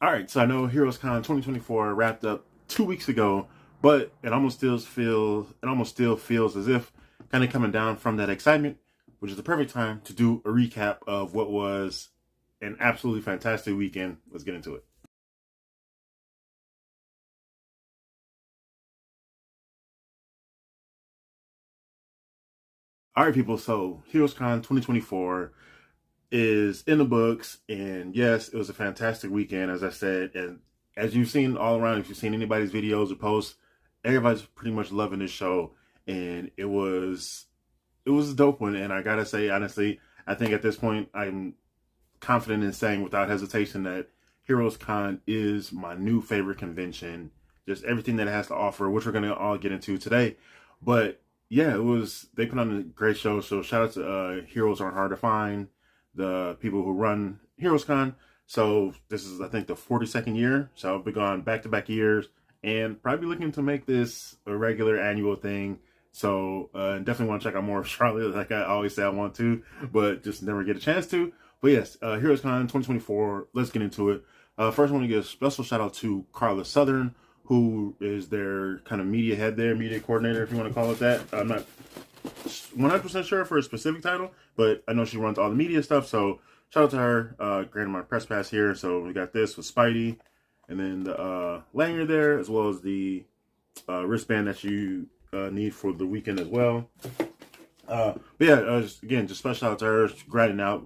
All right, so I know HeroesCon 2024 wrapped up 2 weeks ago, but it almost still feels as if kind of coming down from that excitement, which is the perfect time to do a recap of what was an absolutely fantastic weekend. Let's get into it. All right, people. So HeroesCon 2024 is in the books, and yes, it was a fantastic weekend, as I said, and as you've seen all around, if you've seen anybody's videos or posts, everybody's pretty much loving this show, and it was a dope one. And I gotta say, honestly, I think at this point I'm confident in saying without hesitation that HeroesCon is my new favorite convention. Just everything that it has to offer, which we're gonna all get into today. But yeah, they put on a great show. So shout out to Heroes Aren't Hard to Find, the people who run HeroesCon. So this is, I think, the 42nd year. So I've been gone back-to-back years and probably looking to make this a regular annual thing. So definitely want to check out more of Charlotte, like I always say I want to, but just never get a chance to. But yes, HeroesCon 2024, let's get into it. First, I want to give a special shout out to Carla Southern, who is their kind of media head there, media coordinator, if you want to call it that. I'm not 100% sure for a specific title, but I know she runs all the media stuff. So shout out to her. Granted my press pass here. So we got this with Spidey, and then the lanyard there, as well as the wristband that you need for the weekend as well. But yeah, just special shout out to her,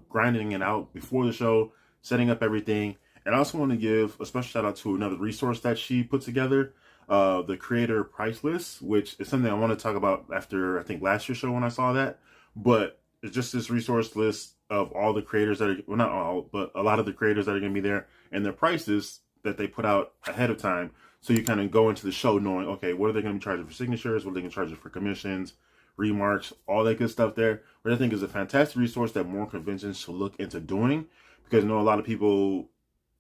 grinding it out before the show, setting up everything. And I also want to give a special shout out to another resource that she put together, the creator price list, which is something I want to talk about after, I think, last year's show when I saw that. But it's just this resource list of all the creators that are, well, not all, but a lot of the creators that are going to be there and their prices that they put out ahead of time. So you kind of go into the show knowing, okay, what are they going to be charging for signatures? What are they going to charge for commissions, remarks, all that good stuff there. But I think is a fantastic resource that more conventions should look into doing, because I know a lot of people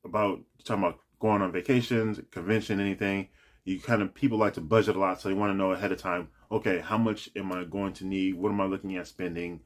talking about going on vacations, convention, anything. People like to budget a lot, so they want to know ahead of time, okay, how much am I going to need? What am I looking at spending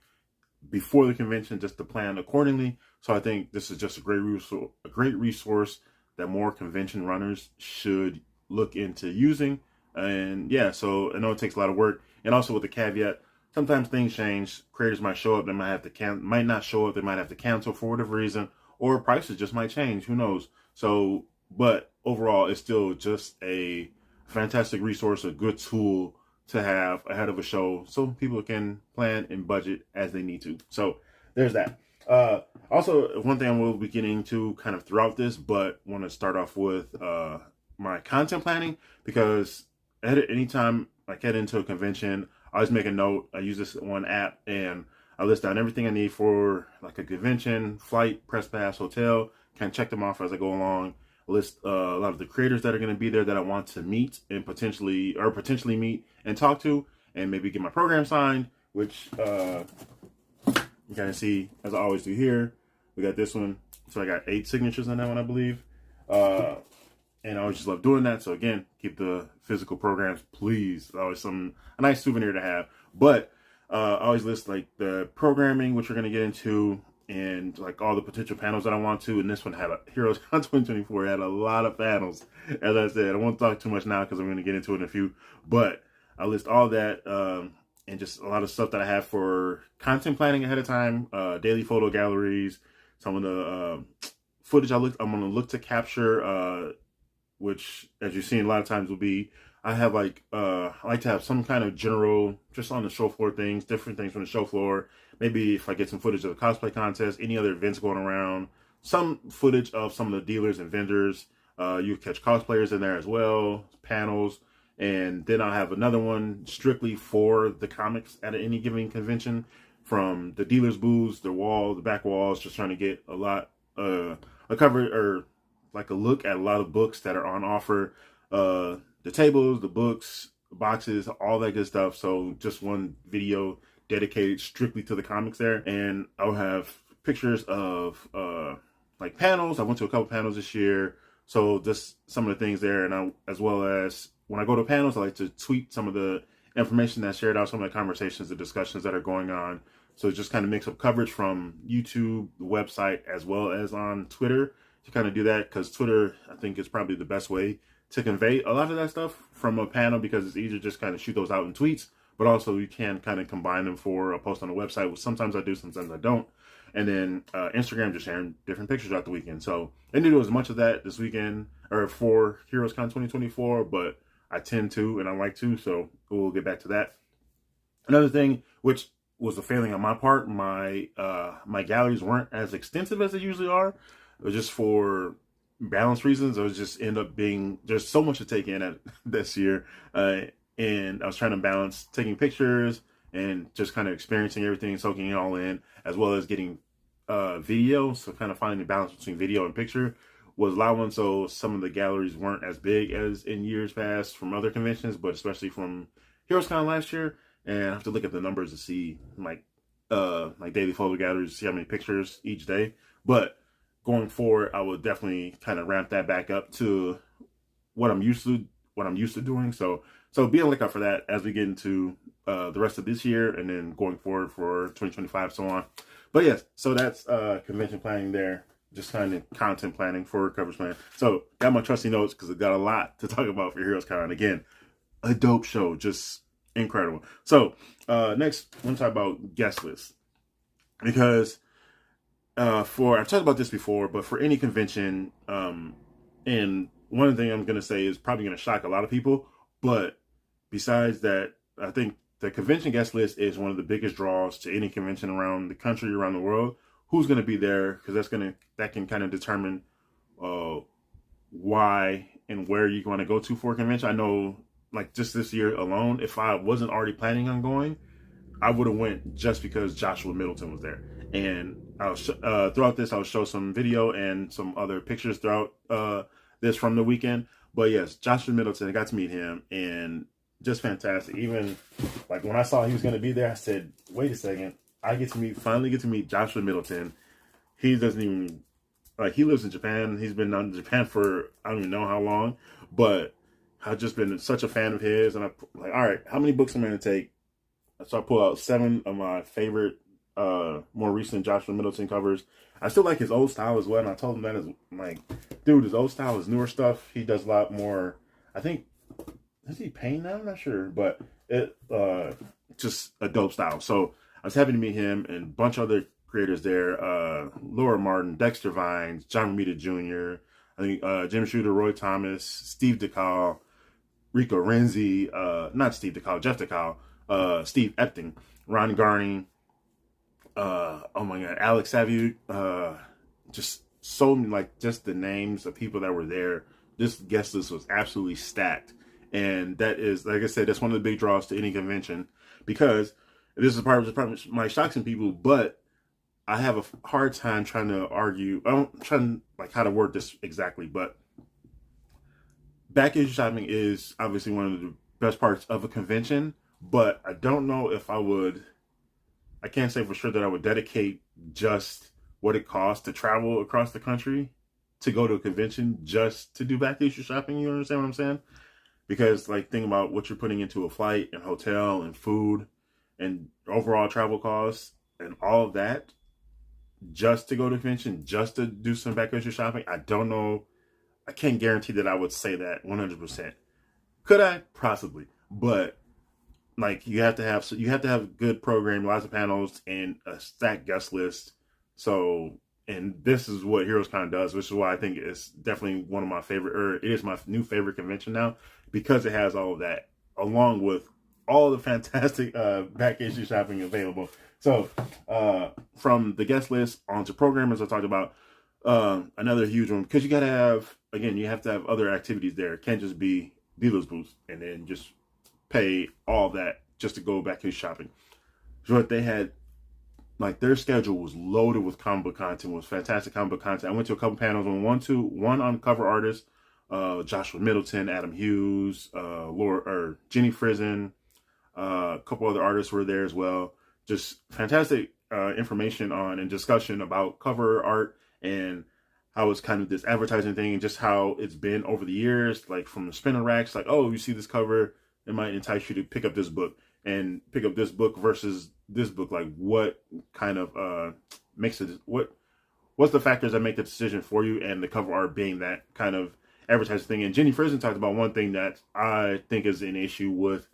before the convention, just to plan accordingly. So I think this is just a great resource that more convention runners should look into using. And yeah, so I know it takes a lot of work, and also with the caveat, sometimes things change. Creators might show up, they might not show up, they might have to cancel for whatever reason, or prices just might change. Who knows? So, but overall, it's still just a fantastic resource, a good tool to have ahead of a show, so people can plan and budget as they need to. So there's that. Also, one thing I will be getting to kind of throughout this, but want to start off with my content planning, because anytime I get into a convention, I always make a note. I use this one app, and I list down everything I need for like a convention, flight, press pass, hotel. Kind of check them off as I go along. I list a lot of the creators that are going to be there that I want to meet and potentially meet and talk to, and maybe get my program signed, which you kind of see as I always do here. We got this one, so I got 8 signatures on that one, I believe. And I always just love doing that. So again, keep the physical programs, please. Always a nice souvenir to have. But I always list like the programming, which we're going to get into, and like all the potential panels that I want to. And this one HeroesCon 2024 had a lot of panels. As I said, I won't talk too much now because I'm going to get into it in a few. But I list all that and just a lot of stuff that I have for content planning ahead of time, daily photo galleries, some of the footage I'm going to look to capture, which, as you've seen, a lot of times will be, I like to have some kind of general, just on the show floor things, different things from the show floor. Maybe if I get some footage of the cosplay contest, any other events going around, some footage of some of the dealers and vendors. You catch cosplayers in there as well, panels. And then I'll have another one strictly for the comics at any given convention, from the dealers' booths, the back walls, just trying to get a cover, or like a look at a lot of books that are on offer, the tables, the books, boxes, all that good stuff. So just one video dedicated strictly to the comics there. And I'll have pictures of like panels. I went to a couple panels this year, so just some of the things there. And as well as when I go to panels, I like to tweet some of the information that's shared out, some of the conversations, the discussions that are going on. So just kind of mix up coverage from YouTube, the website, as well as on Twitter, to kind of do that, because Twitter, I think, is probably the best way to convey a lot of that stuff from a panel, because it's easier to just kind of shoot those out in tweets, but also you can kind of combine them for a post on the website, which sometimes I do, sometimes I don't. And then Instagram, just sharing different pictures throughout the weekend. So I didn't do as much of that this weekend, or for HeroesCon 2024, but I tend to, and I like to, so we'll get back to that. Another thing, which was a failing on my part, my galleries weren't as extensive as they usually are. It was just for balance reasons. It was just end up being, there's so much to take in at this year, and I was trying to balance taking pictures and just kind of experiencing everything, soaking it all in, as well as getting video. So kind of finding the balance between video and picture was a lot one. So some of the galleries weren't as big as in years past from other conventions, but especially from HeroesCon last year. And I have to look at the numbers to see like daily photo galleries to see how many pictures each day. But going forward, I will definitely kind of ramp that back up to what I'm used to doing. So be on the lookout for that as we get into the rest of this year, and then going forward for 2025, so on. But yes, so that's convention planning there. Just kind of content planning for coverage plan. So got my trusty notes, because I got a lot to talk about for HeroesCon. Again, a dope show, just incredible. So next, I want to talk about guest lists, because I've talked about this before, but for any convention, and one thing I'm going to say is probably going to shock a lot of people, but besides that, I think the convention guest list is one of the biggest draws to any convention around the country, around the world. Who's going to be there? Because that can kind of determine why and where you're going to go to for a convention. I know, like just this year alone, if I wasn't already planning on going, I would have went just because Joshua Middleton was there. And throughout this, I'll show some video and some other pictures throughout this from the weekend. But yes, Joshua Middleton, I got to meet him, and just fantastic. Even like when I saw he was going to be there, I said, wait a second, I finally get to meet Joshua Middleton. He doesn't even, he lives in Japan. He's been in Japan for, I don't even know how long, but I've just been such a fan of his. And I'm like, all right, how many books am I going to take? So I pull out 7 of my favorite, more recent Joshua Middleton covers. I still like his old style as well, and I told him that is like, dude, his old style, his newer stuff, he does a lot more. I think, is he paint now? I'm not sure, but it just a dope style. So I was happy to meet him and a bunch of other creators there. Laura Martin, Dexter Vines, John Romita Jr., I think Jim Shooter, Roy Thomas, Steve DeCall, Rico Renzi, not Steve DeCall, Jeff DeCall, Steve Epting, Ron Garney, oh my God, Alex Saviu, just so many, like just the names of people that were there. This guest list was absolutely stacked. And that is, like I said, that's one of the big draws to any convention, because this is part of the might shock some people, but I have a hard time trying to argue. I'm trying like how to word this exactly, but back issue shopping is obviously one of the best parts of a convention, but I don't know if I can't say for sure that I would dedicate just what it costs to travel across the country to go to a convention just to do back issue shopping. You understand what I'm saying? Because like think about what you're putting into a flight and hotel and food and overall travel costs and all of that just to go to a convention, just to do some back issue shopping. I don't know. I can't guarantee that I would say that 100%. Could I? Possibly. But like you have to have good programming, lots of panels, and a stacked guest list. So, and this is what HeroesCon does, which is why I think it's definitely one of my favorite, or it is my new favorite convention now, because it has all of that, along with all the fantastic back issue shopping available. So, from the guest list onto programmers, I talked about another huge one, because you have to have other activities there. It can't just be dealers booths and then just pay all that just to go back issue shopping. So what they had, like their schedule was loaded with comic book content, was fantastic comic book content. I went to a couple panels on one on cover artists, Joshua Middleton, Adam Hughes, Jenny Frizen, a couple other artists were there as well. Just fantastic information on and discussion about cover art and how it's kind of this advertising thing, and just how it's been over the years, like from the spinner racks, like, oh, you see this cover, it might entice you to pick up this book, and pick up this book versus this book. Like what kind of makes it, what what's the factors that make the decision for you, and the cover art being that kind of advertising thing. And Jenny Frison talked about one thing that I think is an issue with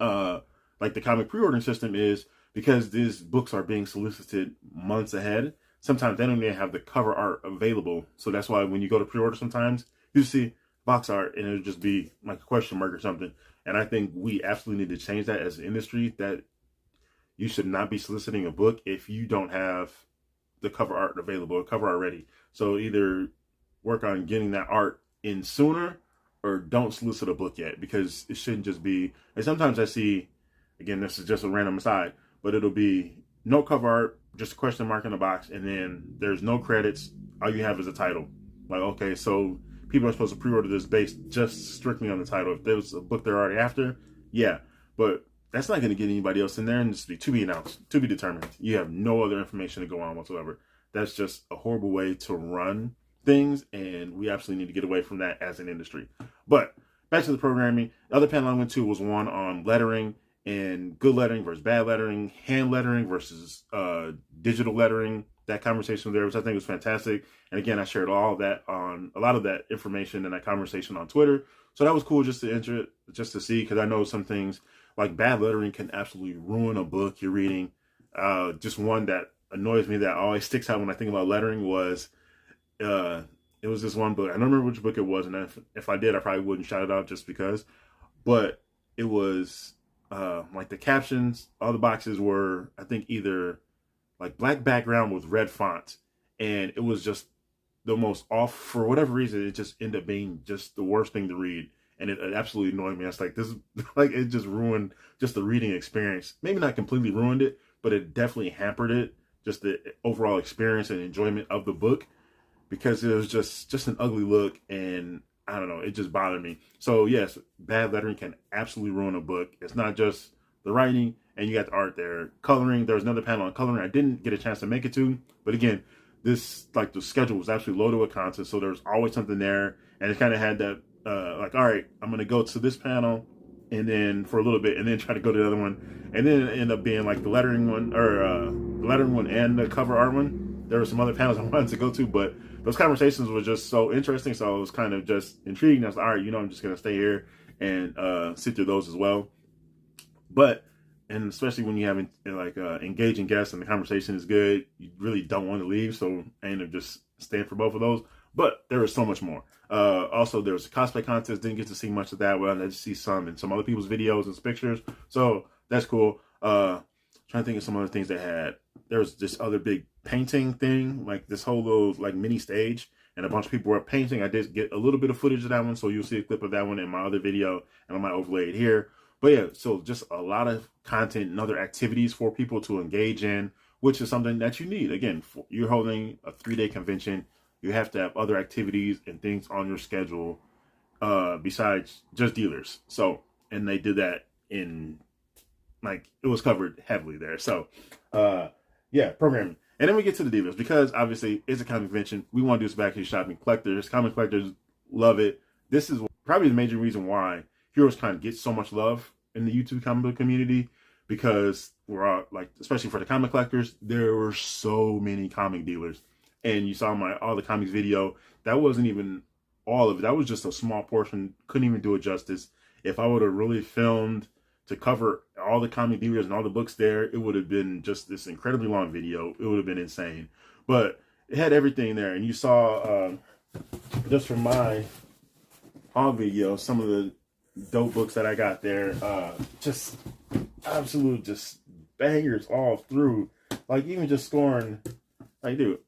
like the comic pre-ordering system is because these books are being solicited months ahead. Sometimes they don't even have the cover art available. So that's why when you go to pre-order, sometimes you see box art and it'll just be like a question mark or something. And I think we absolutely need to change that as an industry, that you should not be soliciting a book if you don't have the cover art available or cover art ready. So either work on getting that art in sooner or don't solicit a book yet, because it shouldn't just be, and sometimes I see, again, this is just a random aside, but it'll be no cover art, just a question mark in the box, and then there's no credits. All you have is a title. Like, okay, so people are supposed to pre-order this based just strictly on the title. If there's a book they're already after, yeah, but that's not going to get anybody else in there, and just be to be announced, to be determined. You have no other information to go on whatsoever. That's just a horrible way to run things, and we absolutely need to get away from that as an industry. But back to the programming. The other panel I went to was one on lettering and good lettering versus bad lettering, hand lettering versus digital lettering. That conversation there, which I think was fantastic. And again, I shared all of that on a lot of that information in that conversation on Twitter. So that was cool just to enter it, just to see, because I know some things like bad lettering can absolutely ruin a book you're reading. Just one that annoys me that always sticks out when I think about lettering was it was this one book. I don't remember which book it was, and if I did, I probably wouldn't shout it out just because. But it was like the captions, all the boxes were, I think, either like black background with red font, and it was just the most off, for whatever reason. It just ended up being just the worst thing to read, and it absolutely annoyed me. I was like, this is like, it just ruined just the reading experience. Maybe not completely ruined it, but it definitely hampered it, just the overall experience and enjoyment of the book, because it was just an ugly look, and I don't know, it just bothered me. So yes, bad lettering can absolutely ruin a book. It's not just the writing, and you got the art there. Coloring, there was another panel on coloring I didn't get a chance to make it to, but again, this, like, the schedule was actually loaded with content, so there was always something there, and it kind of had that like, all right, I'm gonna go to this panel and then for a little bit, and then try to go to the other one, and then it ended up being like the lettering one, or the lettering one and the cover art one. There were some other panels I wanted to go to, but those conversations were just so interesting, so I was kind of just intrigued. I was like, all right, I'm just gonna stay here and sit through those as well. But, and especially when you have like engaging guests and the conversation is good, you really don't want to leave. So I ended up just staying for both of those. But there was so much more. Also, there was a cosplay contest. Didn't get to see much of that. Well, I did see some in some other people's videos and pictures. So that's cool. Trying to think of some other things they had. There was this other big painting thing, like this whole little like mini stage, and a bunch of people were painting. I did get a little bit of footage of that one, so you'll see a clip of that one in my other video, and I might overlay it here. But yeah, so just a lot of content and other activities for people to engage in, which is something that you need. Again, you're holding a 3-day convention. You have to have other activities and things on your schedule besides just dealers. So, and they did that in, like, it was covered heavily there. So, yeah, programming. And then we get to the dealers, because obviously it's a comic convention. We want to do some back shopping. Collectors, comic collectors love it. This is probably the major reason why HeroesCon gets so much love in the YouTube comic book community, because we're all, like, especially for the comic collectors, there were so many comic dealers. And you saw my all the comics video. That wasn't even all of it. That was just a small portion. Couldn't even do it justice. If I would have really filmed to cover all the comic dealers and all the books there, it would have been just this incredibly long video. It would have been insane. But it had everything there. And you saw, just from my haul video, some of the dope books that I got there. Just absolute just bangers all through. Like, even just scoring, like, dude,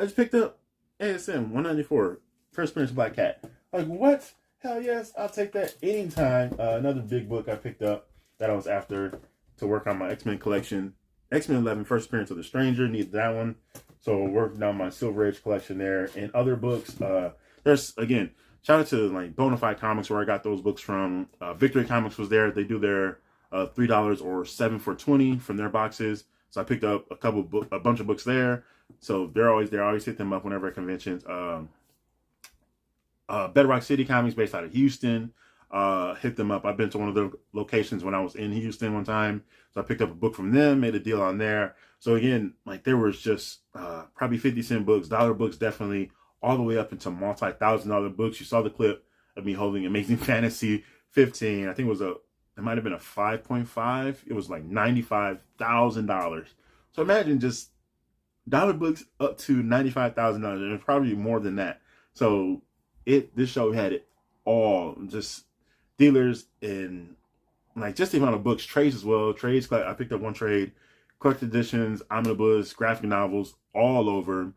I just picked up ASM 194, First Appearance Black Cat. Like, what? Hell yes, I'll take that anytime. Another big book I picked up that I was after to work on my X-Men collection. X-Men 11, First Appearance of the Stranger, needed that one. So working on my Silver Age collection there. And other books, there's, again, shout out to, like, Bonafide Comics, where I got those books from. Victory Comics was there. They do their $3 or $7 for $20 from their boxes. So I picked up a bunch of books there. So they're always there. I always hit them up whenever at conventions. Bedrock City Comics, based out of Houston. hit them up. I've been to one of their locations when I was in Houston one time. So I picked up a book from them, made a deal on there. So again, like there was just probably 50-cent books, dollar books definitely, all the way up into multi-$1,000 books. You saw the clip of me holding Amazing Fantasy 15. I think it might have been a 5.5. It was like $95,000. So imagine just dollar books up to $95,000, and probably more than that. So this show had it all, just dealers and like just the amount of books, trades as well. Trades, I picked up one trade, collected editions, omnibus, graphic novels, all over.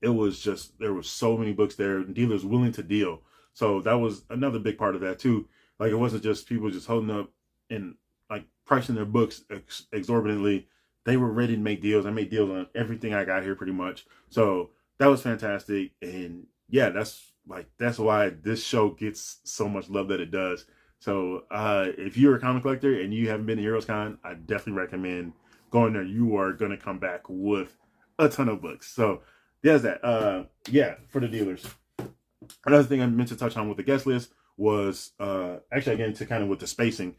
It was just, there was so many books there, dealers willing to deal. So that was another big part of that too. Like it wasn't just people just holding up and like pricing their books exorbitantly. They were ready to make deals. I made deals on everything I got here pretty much. So that was fantastic. And yeah, that's why this show gets so much love that it does. So if you're a comic collector and you haven't been to HeroesCon, I definitely recommend going there. You are going to come back with a ton of books. So there's that. Yeah, for the dealers. Another thing I meant to touch on with the guest list was actually, again, to kind of with the spacing,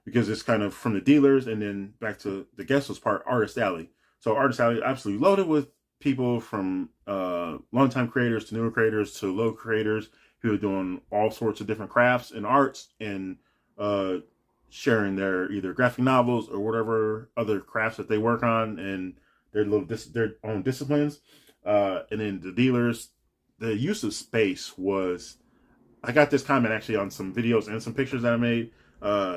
because it's kind of from the dealers and then back to the guest list part, Artist Alley. So Artist Alley absolutely loaded with people from longtime creators to newer creators to local creators who are doing all sorts of different crafts and arts and sharing their either graphic novels or whatever other crafts that they work on and their own disciplines. And then the dealers, the use of space was, I got this comment actually on some videos and some pictures that I made.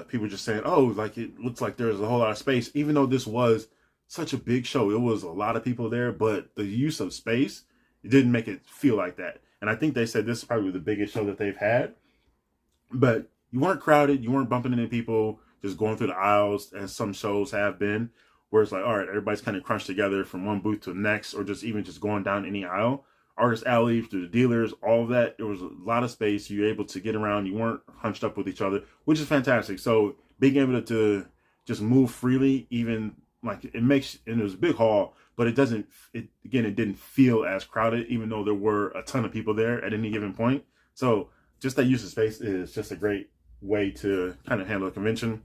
People just saying, oh, like it looks like there's a whole lot of space, even though this was such a big show. It was a lot of people there, but the use of space, it didn't make it feel like that. And I think they said this is probably the biggest show that they've had. But you weren't crowded. You weren't bumping into people just going through the aisles as some shows have been, where it's like, all right, everybody's kind of crunched together from one booth to the next, or just even just going down any aisle. Artist Alley, through the dealers, all of that. There was a lot of space. You were able to get around. You weren't hunched up with each other, which is fantastic. So being able to just move freely, even like it makes, and it was a big hall, but it didn't feel as crowded, even though there were a ton of people there at any given point. So just that use of space is just a great way to kind of handle a convention.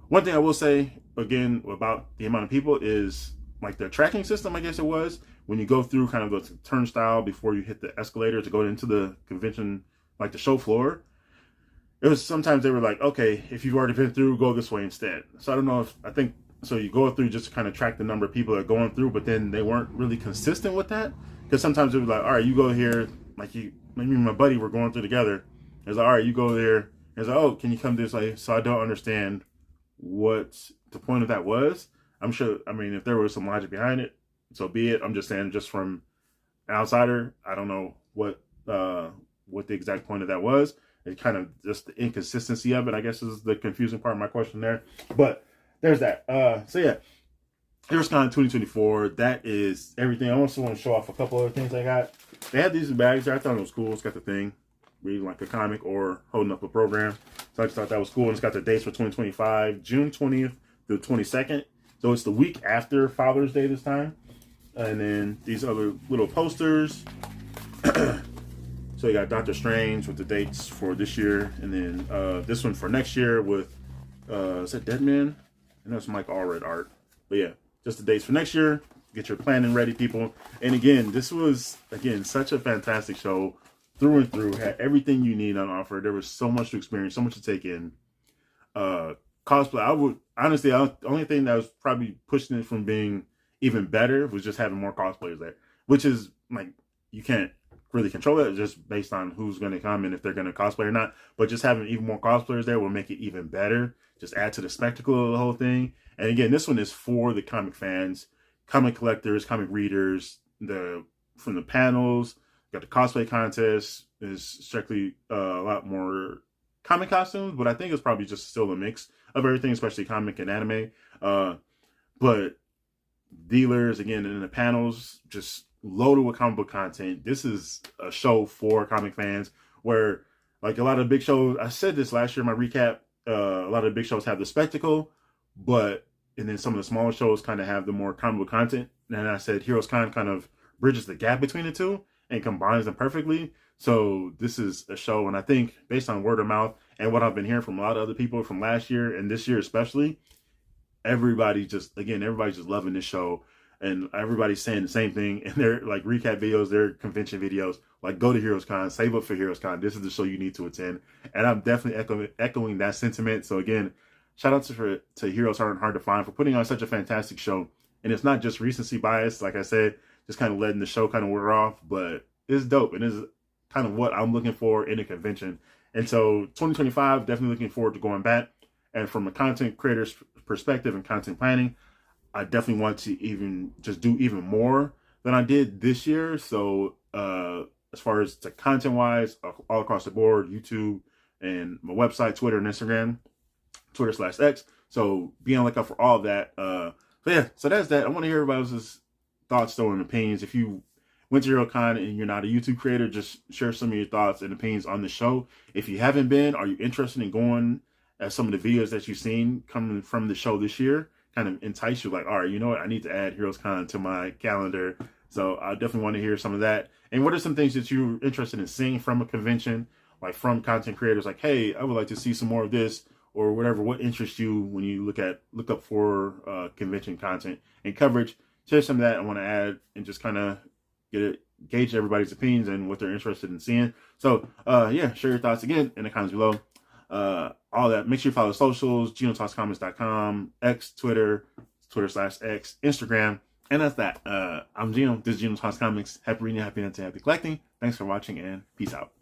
One thing I will say, again, about the amount of people is like the tracking system, I guess it was, when you go through kind of the turnstile before you hit the escalator to go into the convention, like the show floor. It was sometimes they were like, okay, if you've already been through, go this way instead. So I don't know so you go through just to kind of track the number of people that are going through, but then they weren't really consistent with that. Because sometimes it was like, all right, you go here, like maybe my buddy were going through together. It's like, all right, you go there. It's like, oh, can you come this way? So I don't understand what the point of that was. I'm sure, I mean, if there was some logic behind it, so be it. I'm just saying, just from an outsider, I don't know what the exact point of that was. It kind of just the inconsistency of it, I guess, is the confusing part of my question there. But there's that. So yeah, HeroesCon 2024. That is everything. I also want to show off a couple other things I got. They had these bags there. I thought it was cool. It's got the thing, reading like a comic or holding up a program. So I just thought that was cool. And it's got the dates for 2025, June 20th through 22nd. So it's the week after Father's Day this time. And then these other little posters. So you got Doctor Strange with the dates for this year. And then this one for next year with, is that Deadman? I know it's Mike Allred art. But yeah, just the dates for next year. Get your planning ready, people. And again, this was, such a fantastic show through and through. Had everything you need on offer. There was so much to experience, so much to take in. Cosplay, I would, honestly, the only thing that was probably pushing it from being even better was just having more cosplayers there. Which is, like, you can't really control that just based on who's going to come and if they're going to cosplay or not. But just having even more cosplayers there will make it even better. Just add to the spectacle of the whole thing. And again, this one is for the comic fans, comic collectors, comic readers. From the panels, got the cosplay contest. Is strictly a lot more comic costumes, but I think it's probably just still a mix of everything, especially comic and anime. But dealers, again, in the panels, just loaded with comic book content. This is a show for comic fans where, like a lot of big shows, I said this last year in my recap, a lot of the big shows have the spectacle, and then some of the smaller shows kind of have the more comic book content. And I said HeroesCon kind of bridges the gap between the two and combines them perfectly. So this is a show, and I think based on word of mouth and what I've been hearing from a lot of other people from last year and this year especially, everybody's just loving this show, and everybody's saying the same thing in their like recap videos, their convention videos. Like, go to HeroesCon, save up for HeroesCon. This is the show you need to attend, and I'm definitely echoing that sentiment. So again, shout out to Heroes Hard to Find for putting on such a fantastic show. And it's not just recency bias, like I said, just kind of letting the show kind of wear off, but it's dope, and it's kind of what I'm looking for in a convention. And so 2025, definitely looking forward to going back. And from a content creator's perspective and content planning, I definitely want to even just do even more than I did this year. So as far as the content wise, all across the board, YouTube and my website, Twitter and Instagram, Twitter/X. So be on the lookout for all of that. So yeah, so that's that. I want to hear everybody's thoughts though and opinions. If you went to HeroesCon and you're not a YouTube creator, just share some of your thoughts and opinions on the show. If you haven't been, are you interested in going? As some of the videos that you've seen coming from the show this year kind of entice you, like, all right, you know what, I need to add HeroesCon to my calendar. So I definitely want to hear some of that. And what are some things that you're interested in seeing from a convention, like from content creators, like, hey, I would like to see some more of this or whatever. What interests you when you look up for convention content and coverage? Share some of that I want to add and just kind of gauge everybody's opinions and what they're interested in seeing. So yeah, share your thoughts again in the comments below. All that. Make sure you follow socials, genotalkscomics.com, X, Twitter/X, Instagram. And that's that. I'm Geno. This is Geno Talks Comics. Happy reading, happy hunting, happy collecting. Thanks for watching, and peace out.